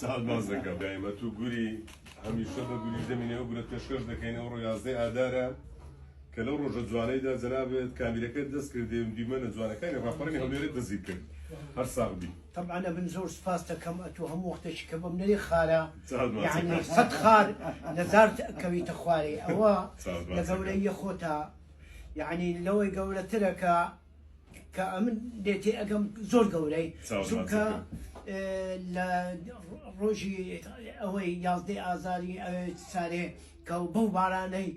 چاوت ماز دەکەم دایمە تو گوری هەمیشە بە گوری دەمینەوە گورە پێشکەش دەکەینەوە ڕۆ 11 ئادارە کە لەو ڕۆژە جوانەیدا جەنابێت کامیرەکەت دەست کردێ دیمەنە جوانەکانی ڕاپەڕێنی هەولێرێت دەزی کرد هەر ساغبی طبعا ابن زور سپاس دەکەم ئەتو هەموو وەختێکی کە بەم نەری خارە یعنی سەد خار نەزار کەویتە خوارێ ئەوە لە گەورەیە خۆتە یعنی لەوەی گەورەترە کە ئەمن دێتێ ئەگەم زۆر گەورەی چونکە لە ڕۆژی ئەوەی 11 ئازاری سارێ کە بەو بارانەی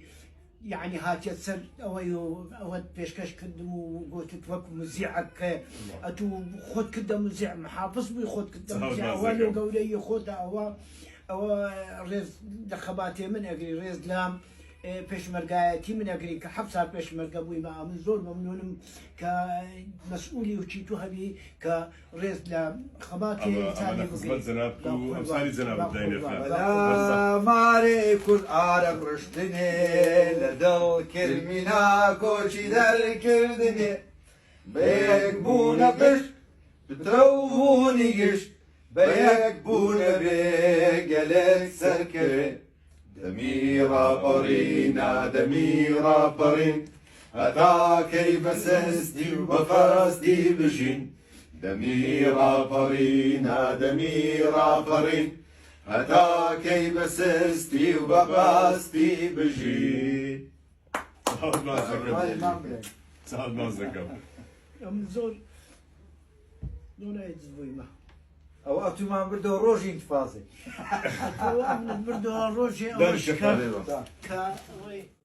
يعني هاتيت سر أود بيشكش كدم وقلت توك مزيعك أتو خد كده مزيع محافظ بي خد كده مزيع أولو قولي خد أو ريز دخباتي من أجري ريز لام پیش مرقاتي من أجري كحبسة پیش مرقا بوي ما من زور ممنونم كمسؤولي وشيتو هبي كريز لام خباتي ثاني خدمت زنابكو أمثالي زناب داين لا ماري كل عرب رشدني لدل كرمينا كوشي در كردني بيك بونا بش بترووني يش بيك بونا بيقلت سركري دميرا قرينا دميرا قرين هتا كيف سستي وبفاستي بجين دميرا قرينا دميرا قرين هتا كيف سستي وبفاستي بجين سعد مازدكم من زور دولا يتزبوي ما أو أتو ما بردو روجي انتفاضي بردو روجي دار الشفاء